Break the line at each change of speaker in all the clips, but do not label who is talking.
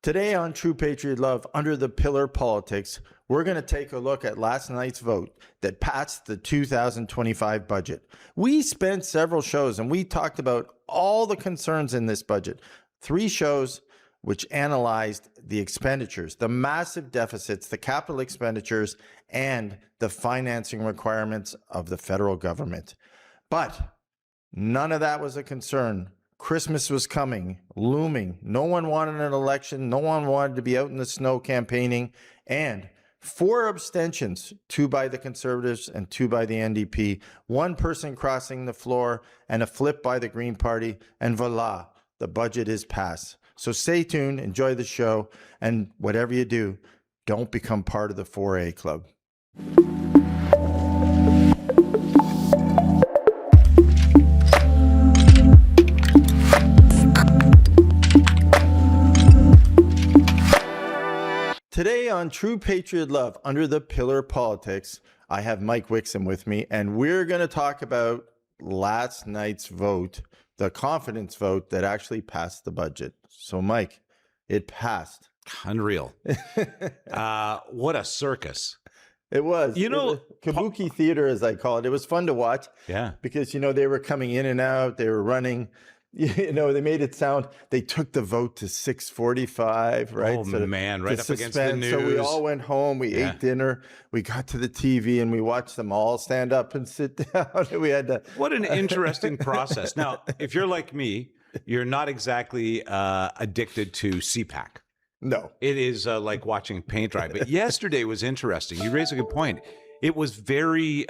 Today on True Patriot Love, Under the Pillar Politics, we're going to take a look at last night's vote that passed the 2025 budget. We spent several shows and we talked about all the concerns in this budget. 3 shows which analyzed the expenditures, the massive deficits, the capital expenditures, and the financing requirements of the federal government. But none of that was a concern. Christmas was coming, looming. No one wanted an election. No one wanted to be out in the snow campaigning. And 4 abstentions, 2 by the Conservatives and 2 by the NDP, 1 person crossing the floor, and a flip by the Green Party. And voila, the budget is passed. So stay tuned, enjoy the show, and whatever you do, don't become part of the 4A club. Today on True Patriot Love, Under the Pillar Politics, I have Mike Wixson with me, and we're going to talk about last night's vote, the confidence vote that actually passed the budget. So, Mike, it passed.
Unreal. What a circus.
It was.
You know,
Kabuki theater, as I call it. It was fun to watch.
Yeah.
Because, they were coming in and out. They were running. They made it sound, they took the vote to 6:45, right?
Oh, man, right up against the news.
So we all went home, we ate dinner, we got to the TV, and we watched them all stand up and sit down. We had to...
What an interesting process. Now, if you're like me, you're not exactly addicted to CPAC.
No.
It is like watching paint dry. But yesterday was interesting. You raised a good point. It was very...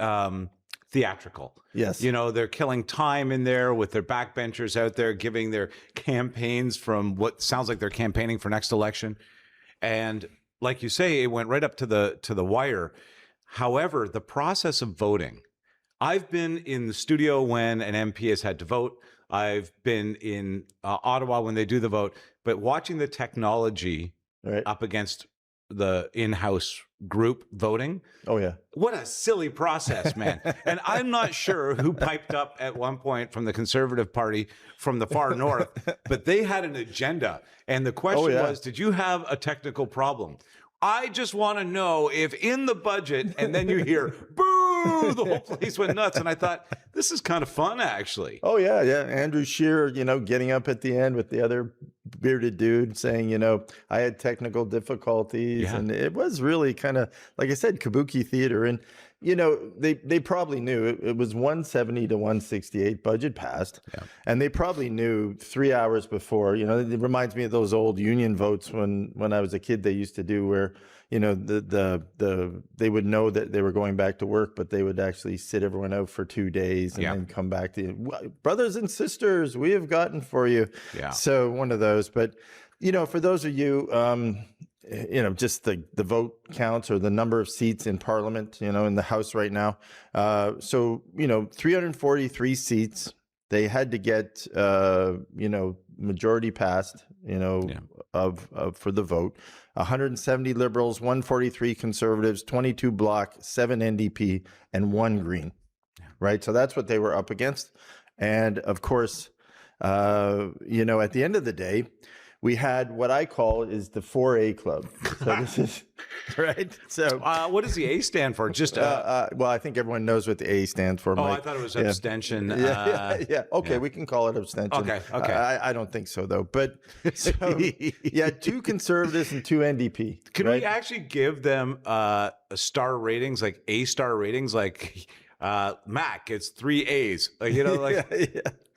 theatrical.
Yes.
They're killing time in there with their backbenchers out there giving their campaigns from what sounds like they're campaigning for next election. And like you say, it went right up to the wire. However, the process of voting, I've been in the studio when an MP has had to vote. I've been in Ottawa when they do the vote, but watching the technology up against the in-house group voting.
Oh, yeah.
What a silly process, man. And I'm not sure who piped up at one point from the Conservative Party from the far north, but they had an agenda. And the question was, did you have a technical problem? I just want to know if in the budget, and then you hear, boo, the whole place went nuts. And I thought, this is kind of fun, actually.
Oh, yeah, yeah. Andrew Scheer, getting up at the end with the other bearded dude saying, I had technical difficulties. Yeah. And it was really kind of, like I said, kabuki theater. And, they probably knew it was 170 to 168 budget passed. Yeah. And they probably knew 3 hours before, it reminds me of those old union votes when I was a kid they used to do where, they would know that they were going back to work, but they would actually sit everyone out for 2 days and then come back to brothers and sisters, we have gotten for you. Yeah. So one of those, but for those of you, just the vote counts or the number of seats in Parliament, in the House right now. So 343 seats. They had to get, majority passed, for the vote. 170 Liberals, 143 Conservatives, 22 Bloc, 7 NDP, and 1 Green. Right. So that's what they were up against. And of course, at the end of the day, we had what I call is the 4A club. So this is right. So
what does the A stand for? Just
well, I think everyone knows what the A stands for.
Oh, Mike. I thought it was abstention.
Yeah. Okay, we can call it abstention.
Okay.
I don't think so though. But so, 2 Conservatives and 2 NDP.
Can we actually give them star ratings, like A-star ratings, like? Mac, it's 3 A's.
Yeah.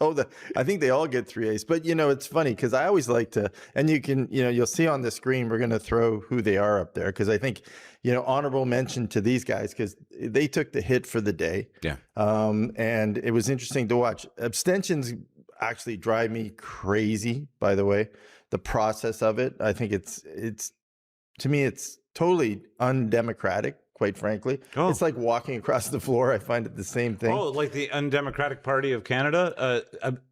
Oh, I think they all get 3 A's. But it's funny because I always like to, and you can, you'll see on the screen, we're going to throw who they are up there because I think, honorable mention to these guys because they took the hit for the day. Yeah. And it was interesting to watch. Abstentions actually drive me crazy. By the way, the process of it, I think it's to me, it's totally undemocratic. Quite frankly, It's like walking across the floor. I find it the same thing.
Oh, like the Undemocratic Party of Canada,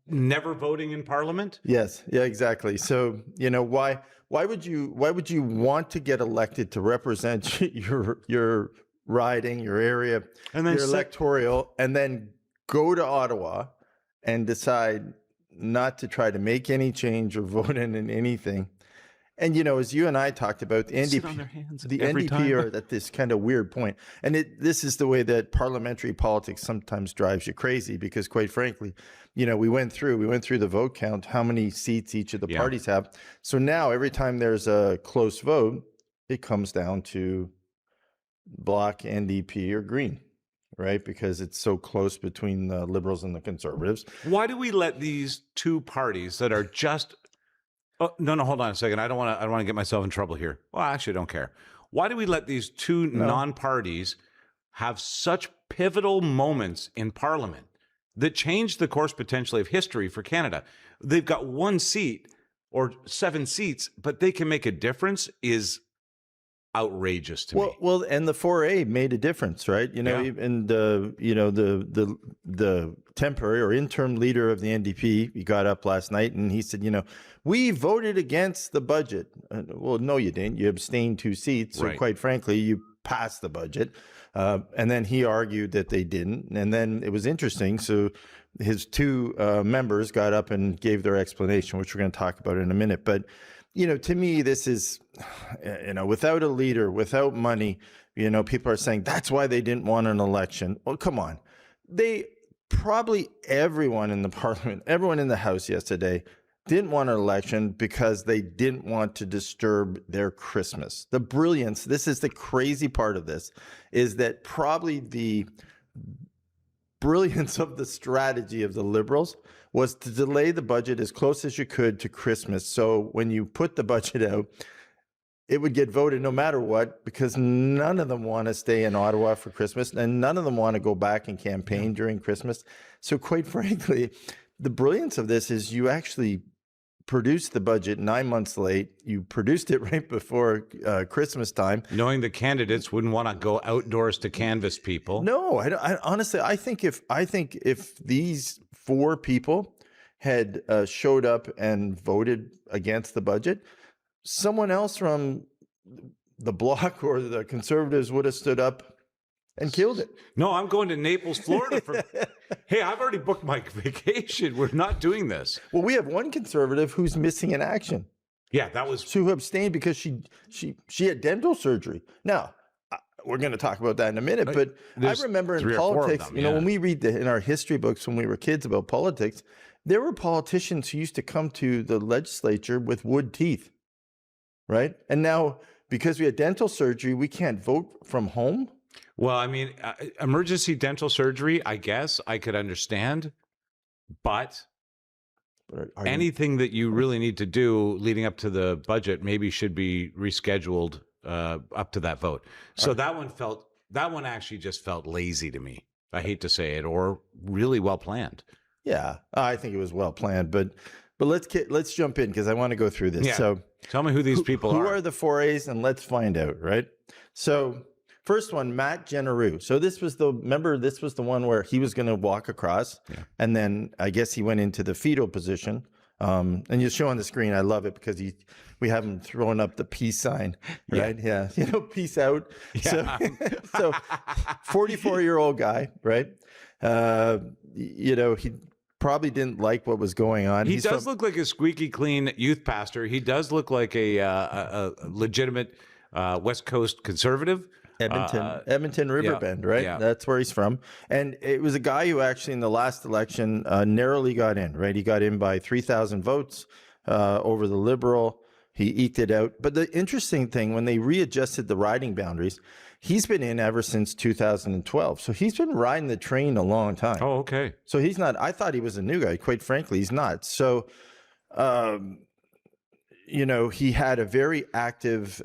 never voting in Parliament?
Yes, yeah, exactly. So why would you want to get elected to represent your riding, your area, and then your electoral, and then go to Ottawa and decide not to try to make any change or vote in anything, And, you know, as you and I talked about, the
Sit on their hands
the
every
NDP
time.
are at this kind of weird point. And this is the way that parliamentary politics sometimes drives you crazy, because quite frankly, you know, we went through the vote count, how many seats each of the parties have. So now every time there's a close vote, it comes down to Bloc, NDP, or Green, right? Because it's so close between the Liberals and the Conservatives.
Why do we let these two parties that are just... Oh, no, hold on a second. I don't want to get myself in trouble here. Well, I actually don't care. Why do we let these two non-parties have such pivotal moments in Parliament that change the course potentially of history for Canada? They've got 1 seat or 7 seats, but they can make a difference is outrageous to me.
Well, and the 4A made a difference, right? You know, and you know, the temporary or interim leader of the NDP, he got up last night and he said, you know, we voted against the budget. Well, no, you didn't. You abstained 2 seats. So quite frankly, you passed the budget. And then he argued that they didn't. And then it was interesting. So his 2 members got up and gave their explanation, which we're going to talk about in a minute. But you know, to me, this is, you know, without a leader, without money, you know, people are saying that's why they didn't want an election. Well, come on. Probably everyone in the parliament, everyone in the House yesterday didn't want an election because they didn't want to disturb their Christmas. The brilliance, this is the crazy part of this, is that probably the brilliance of the strategy of the Liberals was to delay the budget as close as you could to Christmas. So when you put the budget out, it would get voted no matter what, because none of them want to stay in Ottawa for Christmas and none of them want to go back and campaign during Christmas. So quite frankly, the brilliance of this is you actually produced the budget 9 months late. You produced it right before Christmas time,
knowing the candidates wouldn't want to go outdoors to canvass people.
No, I honestly, I think if these 4 people had showed up and voted against the budget, someone else from the Bloc or the Conservatives would have stood up and killed it.
No, I'm going to Naples, Florida. Hey, I've already booked my vacation. We're not doing this.
Well, we have one Conservative who's missing in action.
Yeah, that was
who abstained because she had dental surgery. Now, we're going to talk about that in a minute, but I remember in politics, you know, when we read in our history books when we were kids about politics, there were politicians who used to come to the legislature with wood teeth, right? And now, because we had dental surgery, we can't vote from home.
Well, I mean, emergency dental surgery, I guess I could understand, but anything that you really need to do leading up to the budget maybe should be rescheduled up to that vote. So that one actually just felt lazy to me. I hate to say it, or really well planned.
Yeah, I think it was well planned, but let's jump in because I want to go through this. Yeah. So
tell me who these people are.
Who are the 4As, and let's find out, right? So first one, Matt Genereux. So this was the one where he was going to walk across, and then I guess he went into the fetal position. And you'll show on the screen, I love it because we have him throwing up the peace sign, right? Yeah. You know, peace out. Yeah. So 44-year-old guy, right? You know, he probably didn't like what was going on.
He does look like a squeaky clean youth pastor. He does look like a legitimate West Coast conservative.
Edmonton Riverbend, right? Yeah. That's where he's from. And it was a guy who actually in the last election narrowly got in, right? He got in by 3,000 votes over the Liberal. He eked it out. But the interesting thing, when they readjusted the riding boundaries, he's been in ever since 2012. So he's been riding the train a long time.
Oh, okay.
So he's not, I thought he was a new guy. Quite frankly, he's not. So, you know, he had a very active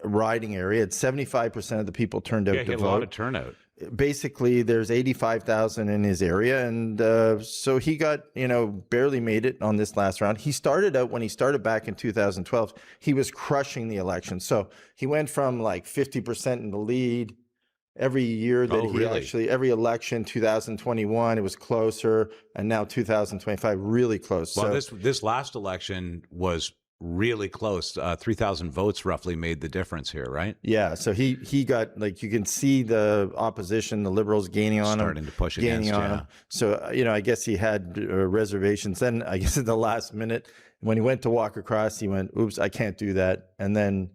riding area. At 75% of the people turned out to vote.
Yeah, a lot of turnout.
Basically, there's 85,000 in his area. And so he got, you know, barely made it on this last round. He started out, when he started back in 2012, he was crushing the election. So he went from like 50% in the lead. Every year that every election, 2021, it was closer, and now 2025, really close.
Well, so this last election was really close. 3,000 votes roughly made the difference here, right?
Yeah. So he got, like, you can see the opposition, the Liberals gaining on him,
starting to push against him.
So you know, I guess he had reservations. Then I guess at the last minute, When he went to walk across, he went, oops, I can't do that. And then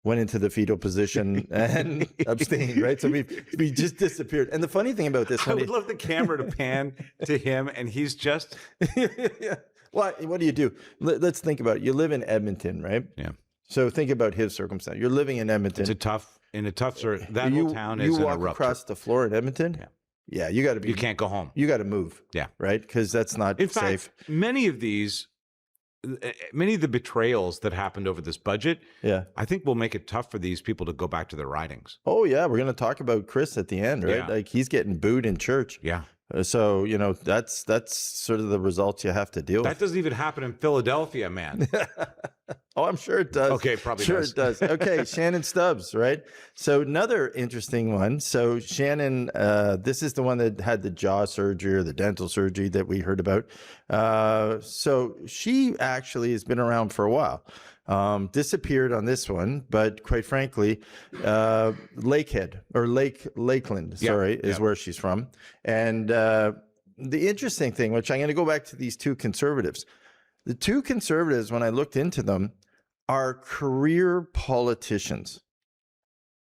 went into the fetal position and abstained, right? So we just disappeared. And the funny thing about this
I
one,
would love the camera to pan to him, and he's just
yeah. What do you do? Let's think about it. You live in Edmonton, right?
yeah.
So think about his circumstance. You're living in Edmonton.
It's a tough that whole town is
you
in a
walk
rough
across the floor in Edmonton. Yeah, you got to be.
You can't go home.
You got to move.
Yeah,
right, because that's not
in
safe.
fact, many of the betrayals that happened over this budget, I think will make it tough for these people to go back to their ridings.
Oh yeah, we're going to talk about Chris at the end, right?
Yeah.
Like he's getting booed in church.
Yeah.
So, that's sort of the results you have to deal with.
That doesn't even happen in Philadelphia, man.
Oh, I'm sure it does.
Okay, probably
sure
does.
It does. Okay, Shannon Stubbs, right? So another interesting one. So Shannon, this is the one that had the jaw surgery or the dental surgery that we heard about. So she actually has been around for a while. Disappeared on this one, but quite frankly, Lakehead or Lakeland, is where she's from. And the interesting thing, which I'm going to go back to these two conservatives. The two conservatives, when I looked into them, are career politicians.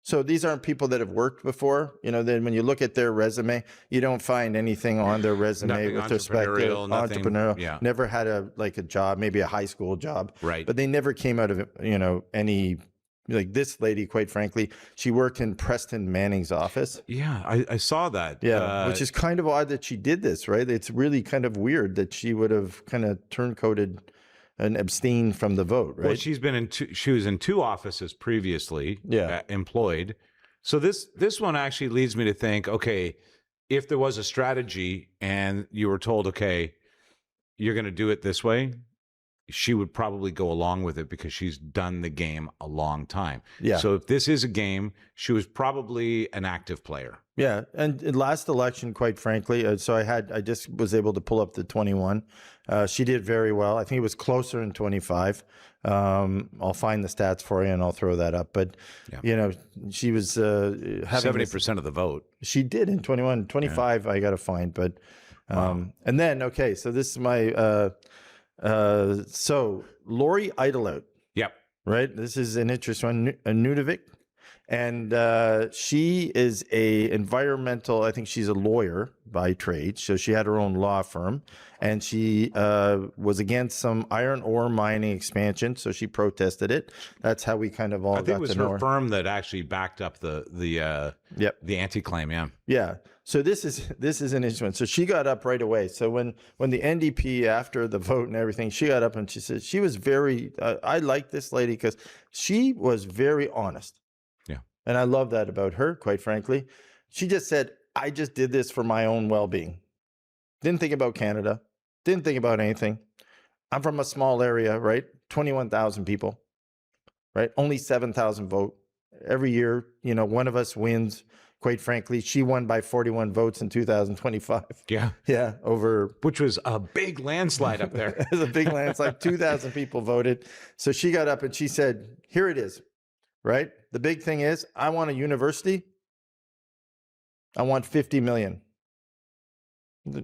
So these aren't people that have worked before. Then when you look at their resume, you don't find anything on their resume with respect to entrepreneurial.
Yeah.
Never had a job, maybe a high school job.
Right.
But they never came out of any, like this lady, quite frankly, she worked in Preston Manning's office.
Yeah, I saw that.
Yeah, which is kind of odd that she did this, right? It's really kind of weird that she would have kind of turncoated and abstained from the vote, right?
Well, she was in two offices previously, employed. So this one actually leads me to think, okay, if there was a strategy and you were told, okay, you're going to do it this way, she would probably go along with it because she's done the game a long time.
Yeah.
So if this is a game, she was probably an active player.
Yeah. And in last election, quite frankly, so I just was able to pull up the 21. She did very well. I think it was closer in 25. I'll find the stats for you and I'll throw that up. But, she was having
70% of the vote.
She did in 21. 25, I got to find. But, and then, okay, so this is my, so Lori Idlout.
Yep.
Right. This is an interesting one, a Nunavut. And she is a environmental, I think she's a lawyer by trade. So she had her own law firm and she was against some iron ore mining expansion. So she protested it. That's how we kind of all got to know her.
I think it was her firm that actually backed up the anti-claim. Yeah.
Yeah. So this is an interesting one. So she got up right away. So when the NDP, after the vote and everything, she got up and she said, she was very, I like this lady because she was very honest. And I love that about her, quite frankly. She just said, I just did this for my own well-being. Didn't think about Canada. Didn't think about anything. I'm from a small area, right? 21,000 people, right? Only 7,000 vote. Every year, one of us wins. Quite frankly, she won by 41 votes in 2025.
Yeah.
Yeah,
which was a big landslide up there.
It was a big landslide. 2,000 people voted. So she got up and she said, here it is. Right? The big thing is, I want a university. I want 50 million.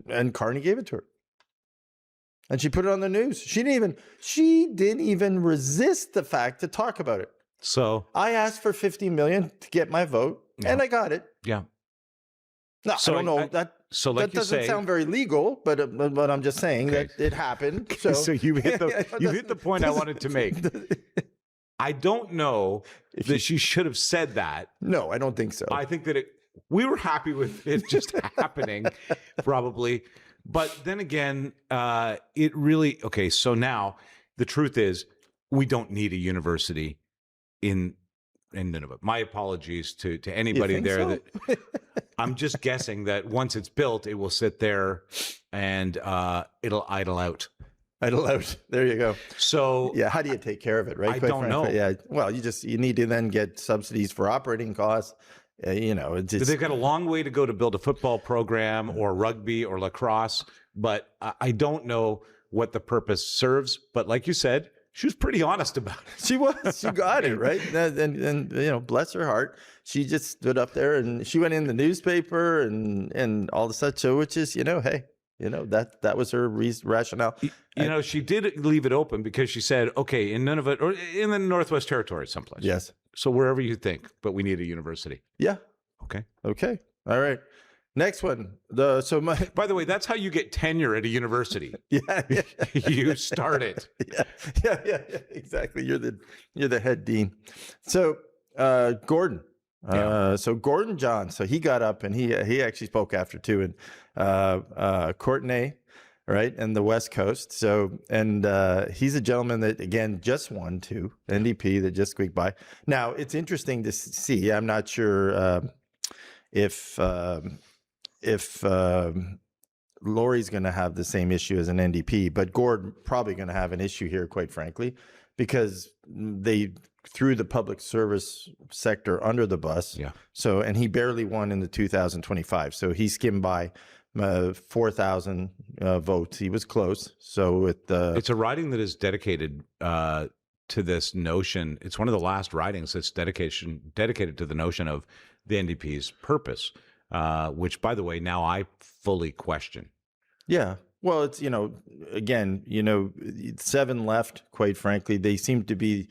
And Carney gave it to her. And she put it on the news. She didn't even resist the fact to talk about it.
So
I asked for 50 million to get my vote, and I got it.
Yeah.
No, so I don't know that.
So like
that doesn't sound very legal, but I'm just saying that it happened.
So you hit the point I wanted to make. I don't know that she should have said that.
No, I don't think so.
I think that we were happy with it just happening, probably. But then again, it really, okay, so now the truth is we don't need a university in Nunavut. My apologies to anybody there.
So?
That I'm just guessing that once it's built, it will sit there and it'll idle out.
Idle out. There you go.
So
yeah, how do you take care of it, right?
I don't know.
Yeah, well, you need to then get subsidies for operating costs.
They've got a long way to go to build a football program or rugby or lacrosse, but I don't know what the purpose serves. But like you said, she was pretty honest about it.
She was. She got it, right? And bless her heart, she just stood up there and she went in the newspaper and all the such. So which is, hey. That was her rationale.
She did leave it open because she said, okay, in Nunavut or in the Northwest Territories someplace.
Yes.
So wherever you think, but we need a university.
Yeah.
Okay.
All right. Next one.
By the way, that's how you get tenure at a university.
Yeah.
You start it.
Yeah. Exactly. You're the head dean. So Gordon. So Gordon Johns. So he got up and he actually spoke after too, and Courtenay, right, and the West Coast. So he's a gentleman that again just won too, NDP that just squeaked by. Now it's interesting to see. I'm not sure if Laurie's going to have the same issue as an NDP, but Gord probably going to have an issue here, quite frankly, because they threw the public service sector under the bus.
Yeah.
So, and he barely won in the 2025. So he skimmed by 4,000 votes. He was close. So with
it's a riding that is dedicated to this notion. It's one of the last ridings that's dedicated to the notion of the NDP's purpose. Which, by the way, now I fully question.
Yeah. Well, it's, again, 7 left, quite frankly. They seem to be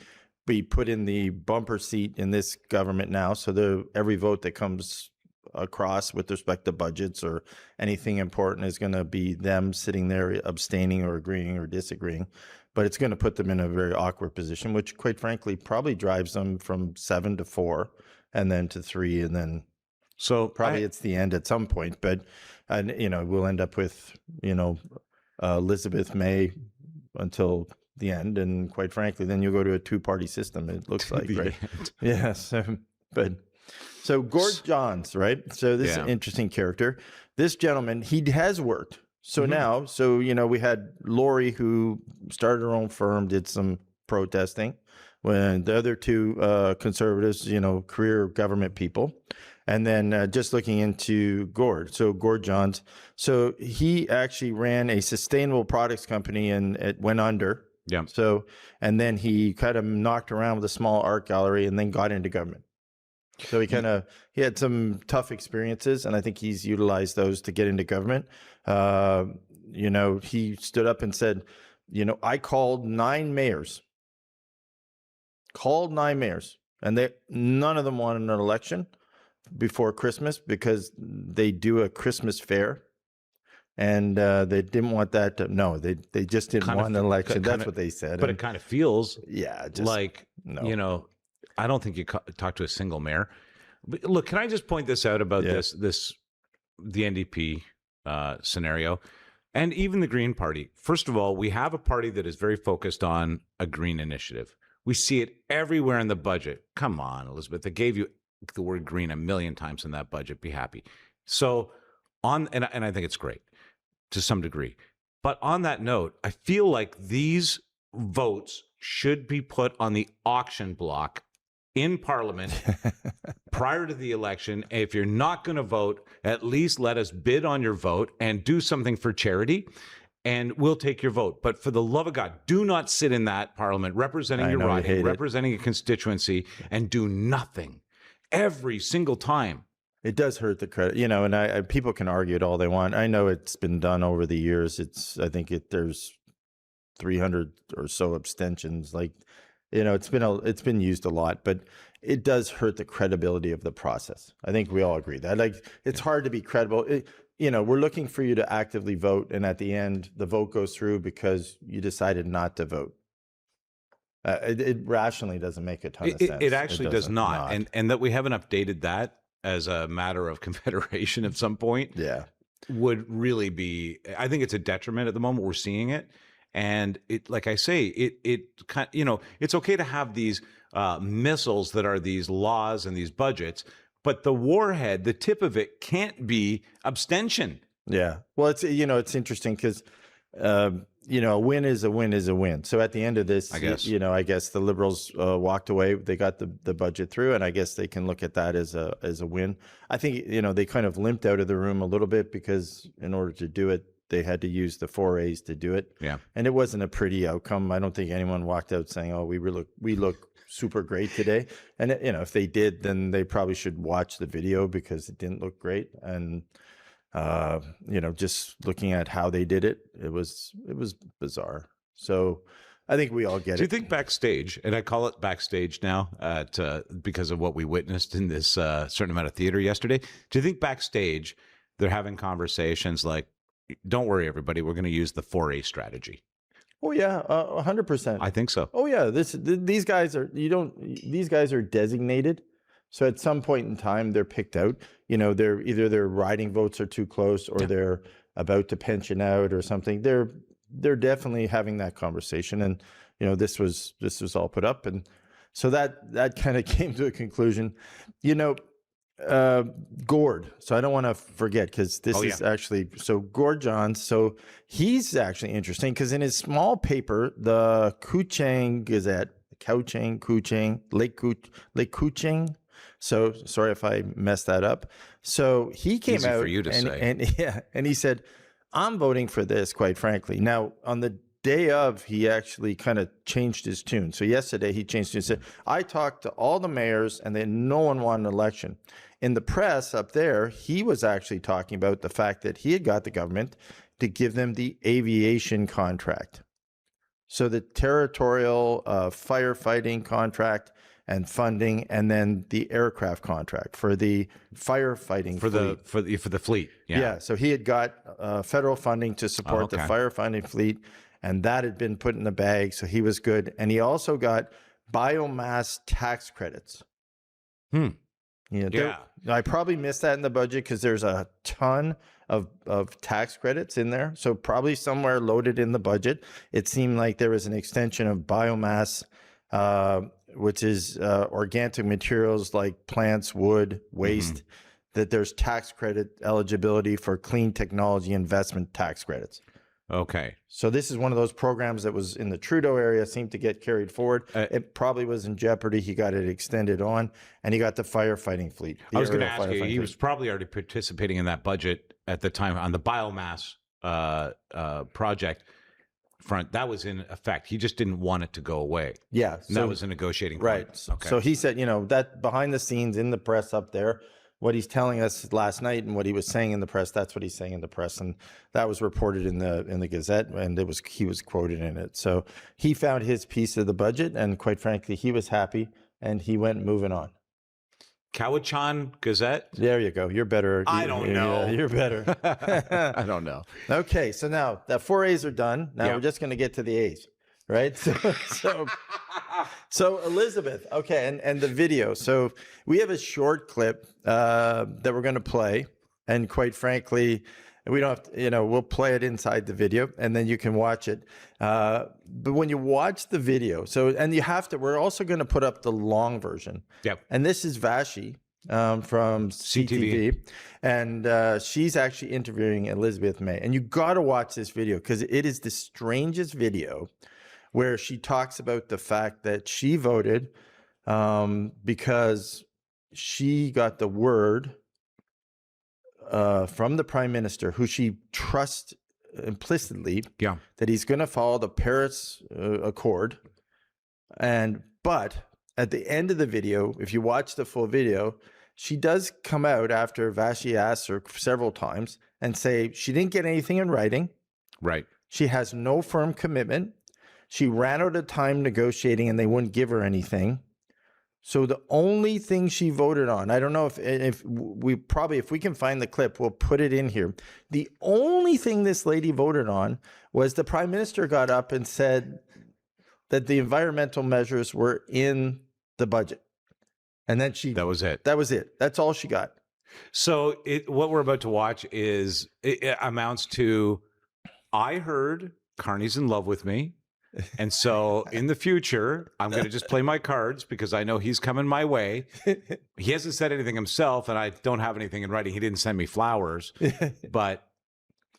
put in the bumper seat in this government now. So every vote that comes across with respect to budgets or anything important is going to be them sitting there abstaining or agreeing or disagreeing. But it's going to put them in a very awkward position, which, quite frankly, probably drives them from 7 to 4 and then to 3 and then... So probably it's the end at some point, but we'll end up with Elizabeth May until the end, and quite frankly, then you go to a 2-party system. It looks like, right? Yeah. So Gord Johns, right? So this is an interesting character. This gentleman, he has worked. So now, we had Laurie who started her own firm, did some protesting, when the other 2 conservatives, career government people. And then just looking into Gord. So Gord Johns. So he actually ran a sustainable products company and it went under.
Yeah.
So, and then he kind of knocked around with a small art gallery and then got into government. So he had some tough experiences, and I think he's utilized those to get into government. He stood up and said, I called 9 mayors. And none of them won an election before Christmas because they do a Christmas fair, and they didn't want that they just didn't want an election. That's what they said.
But it kind of feels
like
I don't think you talk to a single mayor. But look, can I just point this out about the NDP scenario and even the Green Party? First of all, we have a party that is very focused on a green initiative. We see it everywhere in the budget. Come on, Elizabeth, they gave you the word green 1 million times in that budget. Be happy. So and I think it's great to some degree. But on that note, I feel like these votes should be put on the auction block in Parliament prior to the election. If you're not going to vote, at least let us bid on your vote and do something for charity, and we'll take your vote. But for the love of God, do not sit in that Parliament representing your riding, representing a constituency, and do nothing every single time.
It does hurt the credit, and people can argue it all they want. I know it's been done over the years. There's 300 or so abstentions. It's been used a lot, but it does hurt the credibility of the process. I think we all agree that. It's hard to be credible. We're looking for you to actively vote, and at the end, the vote goes through because you decided not to vote. It rationally doesn't make a ton of sense.
It actually does not. And that we haven't updated that as a matter of confederation at some point would really be, I think it's a detriment at the moment. We're seeing it. And it, like I say, it's okay to have these missiles that are these laws and these budgets, but the warhead, the tip of it can't be abstention.
Yeah. Well, it's interesting because, a win is a win is a win. So at the end of this, I guess the Liberals walked away. They got the budget through, and I guess they can look at that as a win. I think, they kind of limped out of the room a little bit because in order to do it, they had to use the 4As to do it. Yeah. And it wasn't a pretty outcome. I don't think anyone walked out saying, oh, we look super great today. And, if they did, then they probably should watch the video because it didn't look great. And Just looking at how they did it, it was bizarre. So I think we all get it.
Do you think backstage, and I call it backstage now because of what we witnessed in this certain amount of theater yesterday, do you think backstage they're having conversations like, don't worry, everybody, we're going to use the 4A strategy?
Oh yeah, 100%.
I think so.
Oh yeah, these guys are designated. So at some point in time, they're picked out. They're either their riding votes are too close, or they're about to pension out or something. They're definitely having that conversation, and this was all put up, and so that kind of came to a conclusion. Gord. So I don't want to forget, because this is actually, so Gord Johns. So he's actually interesting because in his small paper, the Kuching Gazette, Lake Kuching. So sorry if I messed that up. So he came
Easy
out
for you to say.
and he said, I'm voting for this, quite frankly. Now, on the day of, he actually kind of changed his tune. So yesterday he changed it and said, I talked to all the mayors and then no one won an election. In the press up there, he was actually talking about the fact that he had got the government to give them the aviation contract. So the territorial firefighting contract and funding, and then the aircraft contract for the firefighting fleet.
For the fleet.
Yeah. So he had got federal funding to support the firefighting fleet, and that had been put in the bag. So he was good. And he also got biomass tax credits. I probably missed that in the budget because there's a ton of tax credits in there. So probably somewhere loaded in the budget. It seemed like there was an extension of biomass, which is organic materials like plants, wood, waste, that there's tax credit eligibility for clean technology investment tax credits.
Okay.
So this is one of those programs that was in the Trudeau area, seemed to get carried forward. It probably was in jeopardy. He got it extended on, and he got the firefighting fleet.
I was going to ask you, he was probably already participating in that budget at the time on the biomass project front. That was in effect. He just didn't want it to go away.
Yeah.
So, that was a negotiating point.
Right. Okay. So he said, that behind the scenes in the press up there, what he's telling us last night and what he was saying in the press, that's what he's saying in the press. And that was reported in the Gazette, and he was quoted in it. So he found his piece of the budget, and quite frankly, he was happy, and he went moving on.
Cowichan Gazette?
There you go. You're better.
I don't know.
You're better.
I don't know.
Okay. So now that 4 A's are done. Now we're just going to get to the A's, right? So Elizabeth, okay, and the video. So we have a short clip that we're going to play, and quite frankly, we don't have to, we'll play it inside the video, and then you can watch it. But when you watch the video, we're also going to put up the long version.
Yep.
And this is Vashi from CTV, and she's actually interviewing Elizabeth May. And you got to watch this video because it is the strangest video, where she talks about the fact that she voted because she got the word from the prime minister, who she trusts implicitly, that he's going to follow the Paris Accord. But at the end of the video, if you watch the full video, she does come out after Vashi asks her several times and say she didn't get anything in writing.
Right. She
has no firm commitment. She ran out of time negotiating, and they wouldn't give her anything. So the only thing she voted on, I don't know if we can find the clip, we'll put it in here. The only thing this lady voted on was the prime minister got up and said that the environmental measures were in the budget. And then that was it. That was it. That's all she got.
So what we're about to watch amounts to, I heard Carney's in love with me. And so in the future, I'm going to just play my cards because I know he's coming my way. He hasn't said anything himself, and I don't have anything in writing. He didn't send me flowers, but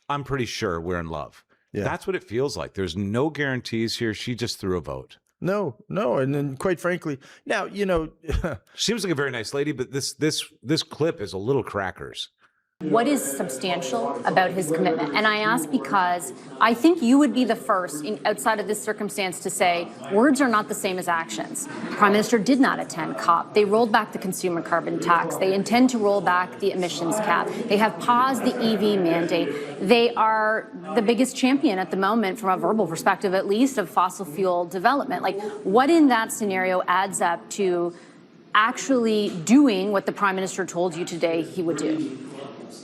I'm pretty sure we're in love. Yeah. That's what it feels like. There's no guarantees here. She just threw a vote.
No. And then quite frankly, now,
she seems like a very nice lady, but this clip is a little crackers.
What is substantial about his commitment? And I ask because I think you would be the first outside of this circumstance to say words are not the same as actions. Prime Minister did not attend COP. They rolled back the consumer carbon tax. They intend to roll back the emissions cap. They have paused the EV mandate. They are the biggest champion at the moment, from a verbal perspective at least, of fossil fuel development. Like, what in that scenario adds up to actually doing what the Prime Minister told you today he would do?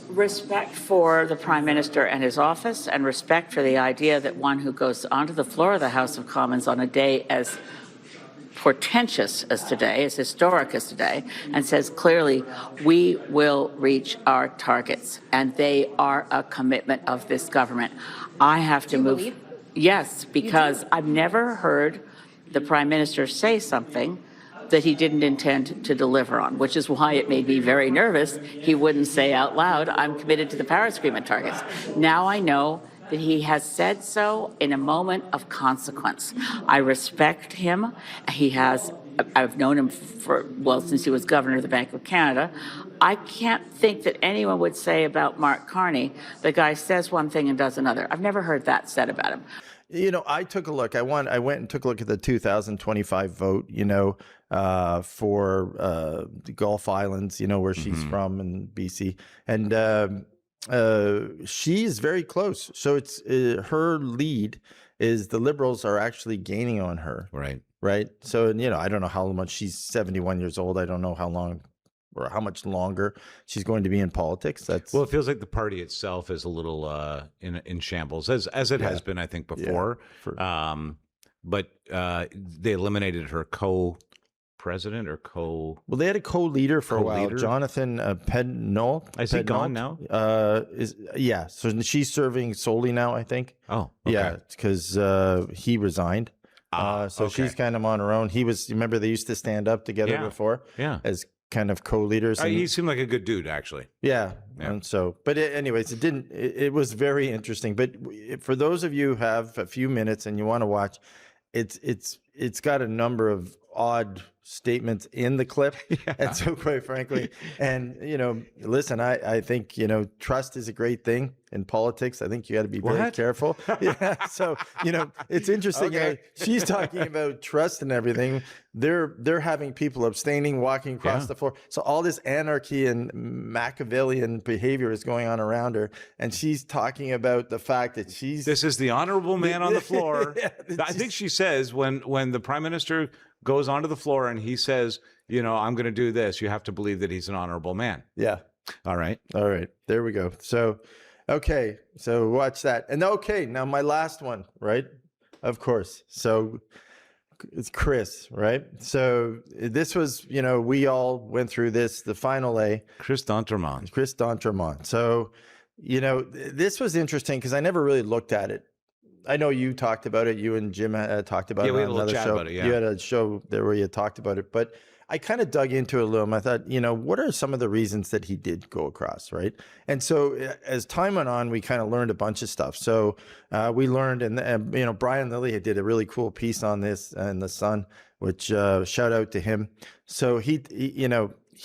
Respect for the Prime Minister and his office, and respect for the idea that one who goes onto the floor of the House of Commons on a day as portentous as today, as historic as today, and says clearly, we will reach our targets, and they are a commitment of this government. I have to move.
Believe?
Yes, because I've never heard the Prime Minister say something that he didn't intend to deliver on, which is why it made me very nervous. He wouldn't say out loud, I'm committed to the Paris Agreement targets. Now I know that he has said so in a moment of consequence. I respect him. I've known him since he was governor of the Bank of Canada. I can't think that anyone would say about Mark Carney, the guy says one thing and does another. I've never heard that said about him.
You know, I took a look. I went and took a look at the 2025 vote, for the Gulf Islands, where she's from in BC. And she's very close. So it's her lead is the Liberals are actually gaining on her. Right. So, I don't know how much she's 71 years old. I don't know how long or how much longer she's going to be in politics.
Well, it feels like the party itself is a little in shambles, as it has been, I think, before. But they eliminated her co-president or
Well, they had a co-leader for a while, Jonathan Pednol.
Is he gone now?
So she's serving solely now, I think.
Oh, okay.
Yeah, because he resigned. So she's kind of on her own. Remember they used to stand up together before?
Yeah.
As kind of co-leaders.
He seemed like a good dude, actually.
Yeah. And so, but anyways, it was very interesting. But for those of you who have a few minutes and you want to watch, it's got a number of odd statements in the clip. And so quite frankly, and listen, I think, trust is a great thing in politics. I think you got to be very careful. So, it's interesting. She's talking about trust and everything. They're having people abstaining, walking across the floor. So all this anarchy and Machiavellian behavior is going on around her. And she's talking about the fact that this
is the honorable man on the floor. I think she says when the Prime Minister goes onto the floor and he says, I'm going to do this, you have to believe that he's an honorable man.
Yeah.
All right.
There we go. So, okay. So watch that. And now my last one, right? Of course. So it's Chris, right? So this was, we all went through this, the final A.
Chris
D'Entremont. So, this was interesting because I never really looked at it. I know you talked about it. You and Jim talked about it on another show.
About it,
You had a show there where you talked about it. But I kind of dug into it a little. And I thought, what are some of the reasons that he did go across, right? And so as time went on, we kind of learned a bunch of stuff. So we learned, and Brian Lilly did a really cool piece on this in The Sun, which shout out to him. So he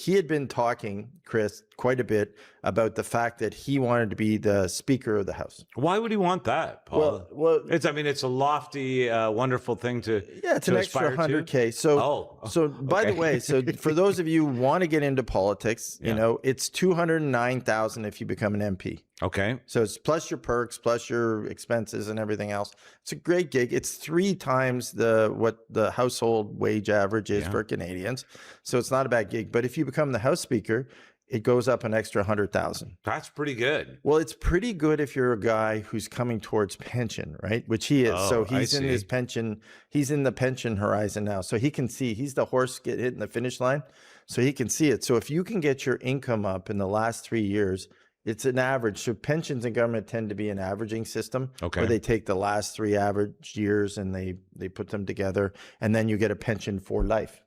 had been talking, Chris, quite a bit about the fact that he wanted to be the Speaker of the House.
Why would he want that, Paul?
Well,
it's a lofty, wonderful thing to
it's an extra $100K. So by the way, so for those of you who want to get into politics, it's $209,000 if you become an MP.
Okay.
So it's plus your perks, plus your expenses and everything else. It's a great gig. It's 3 times what the household wage average is for Canadians. So it's not a bad gig. But if you become the House Speaker, it goes up an extra $100,000.
That's pretty good.
Well, it's pretty good if you're a guy who's coming towards pension, right? Which he is. So he's in his pension. He's in the pension horizon now. So he can see. He's the horse hitting the finish line. So he can see it. So if you can get your income up in the last 3 years, it's an average. So pensions in government tend to be an averaging system where they take the last 3 average years and they put them together, and then you get a pension for life.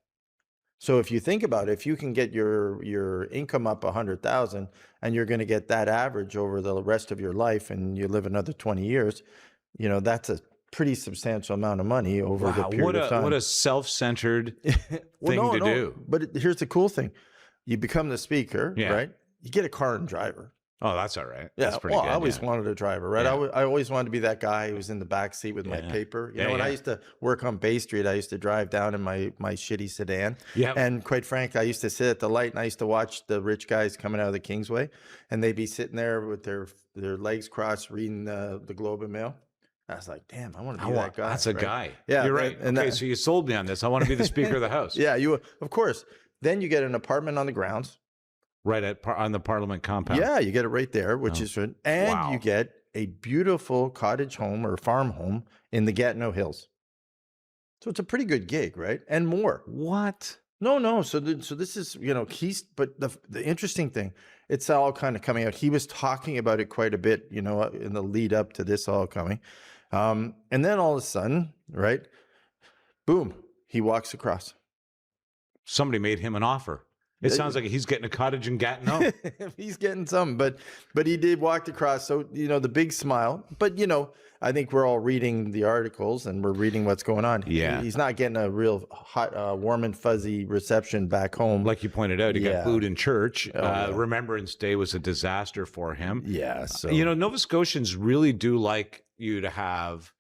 So if you think about it, if you can get your income up 100,000 and you're going to get that average over the rest of your life and you live another 20 years, that's a pretty substantial amount of money over the period of time.
What a self-centered thing to do.
But here's the cool thing. You become the Speaker, right? You get a car and driver.
Oh, that's all right.
Yeah,
That's pretty
well,
good.
I always
yeah.
wanted a driver, right?
Yeah.
I always wanted to be that guy who was in the back seat with my paper. You know, when I used to work on Bay Street, I used to drive down in my shitty sedan.
Yep.
And quite frankly, I used to sit at the light and I used to watch the rich guys coming out of the Kingsway, and they'd be sitting there with their legs crossed reading the Globe and Mail. I was like, damn, I want to be that guy.
That's a
right?
guy.
Yeah,
You're right.
and
Okay,
that-
so you sold me on this. I want to be the Speaker of the House.
yeah, of course. Then you get an apartment on the grounds.
Right on the Parliament compound.
Yeah, you get it right there, which is good. And
Wow.
you get a beautiful cottage home or farm home in the Gatineau Hills. So it's a pretty good gig, right? And more.
What?
No. So this is, but the interesting thing, it's all kind of coming out. He was talking about it quite a bit, in the lead up to this all coming. And then all of a sudden, right, boom, he walks across.
Somebody made him an offer. It sounds like he's getting a cottage in Gatineau.
He's getting some, but he did walk across. So, the big smile, but, I think we're all reading the articles and we're reading what's going on.
Yeah.
He's not getting a real hot, warm and fuzzy reception back home.
Like you pointed out, he got booed in church.
yeah.
Remembrance Day was a disaster for him.
Yeah. So,
Nova Scotians really do like you to have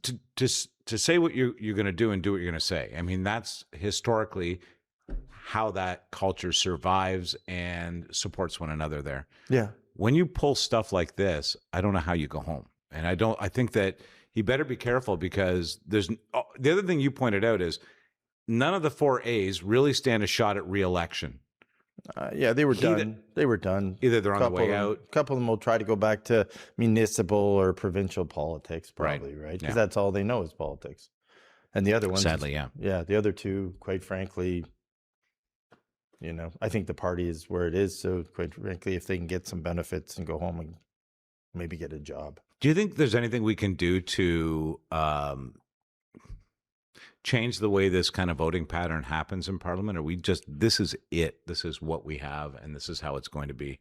to say what you're going to do and do what you're going to say. I mean, that's historically how that culture survives and supports one another there.
yeah.
When you pull stuff like this, I don't know how you go home. And I think that he better be careful because the other thing you pointed out is none of the 4 A's really stand a shot at re-election.
Yeah, they were done. They were done.
Either they're on the way out.
A couple of them will try to go back to municipal or provincial politics, probably, right? Because that's all they know is politics. And the other ones,
Sadly, yeah.
Yeah, the other two, quite frankly, I think the party is where it is. So, quite frankly, if they can get some benefits and go home and maybe get a job.
Do you think there's anything we can do to change the way this kind of voting pattern happens in Parliament? Or this is it, this is what we have, and this is how it's going to be?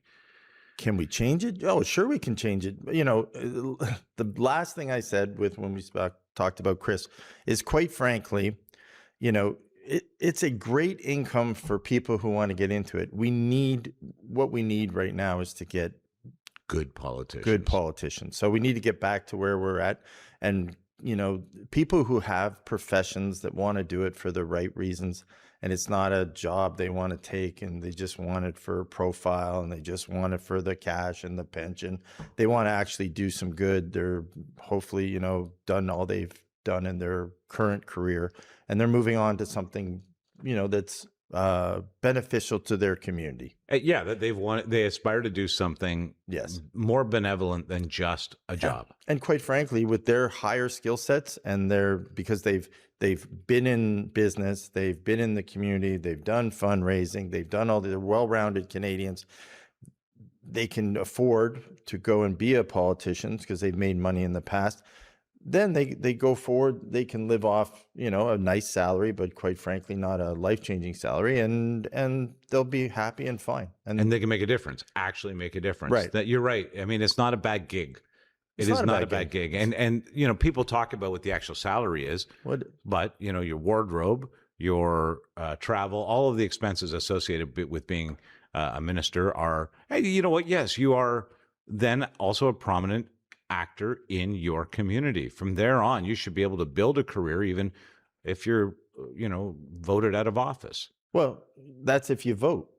Can we change it? Oh, sure we can change it. The last thing I said when we talked about Chris is, quite frankly, it's a great income for people who want to get into it. What we need right now is to get
good politicians.
So we need to get back to where we're at. And, people who have professions that want to do it for the right reasons, and it's not a job they want to take and they just want it for profile and they just want it for the cash and the pension. They want to actually do some good. They're hopefully, done all they've done in their current career, and they're moving on to something, that's beneficial to their community.
That they aspire to do something more benevolent than just a job.
And quite frankly, with their higher skill sets and because they've been in business, they've been in the community, they've done fundraising, they've done they're well-rounded Canadians. They can afford to go and be a politician because they've made money in the past. Then they go forward, they can live off, a nice salary, but quite frankly, not a life-changing salary, and they'll be happy and fine.
And they can make a difference, actually make a difference.
Right.
That you're right. I mean, it's not a bad gig. It is not a bad gig. And people talk about what the actual salary is, but your wardrobe, your travel, all of the expenses associated with being a minister are, hey, you know what? Yes, you are then also a prominent actor in your community. From there on, you should be able to build a career even if you're, voted out of office.
Well, that's if you vote.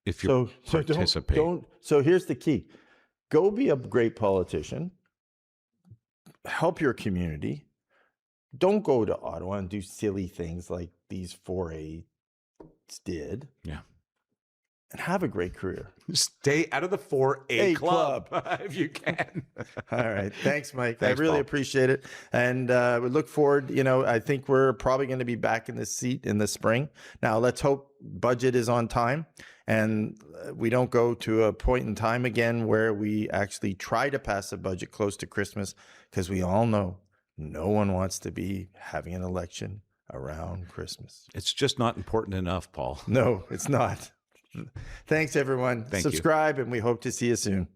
If you participate.
So here's the key. Go be a great politician. Help your community. Don't go to Ottawa and do silly things like these 4As did.
Yeah.
And have a great career.
Stay out of the 4A club if you can.
All right. Thanks, Mike.
Thanks,
I really
Paul.
appreciate it. And we look forward. I think we're probably going to be back in this seat in the spring. Now, let's hope budget is on time and we don't go to a point in time again where we actually try to pass a budget close to Christmas, because we all know no one wants to be having an election around Christmas.
It's just not important enough, Paul.
No, it's not. Thanks, everyone.
Thank you.
Subscribe, and we hope to see you soon.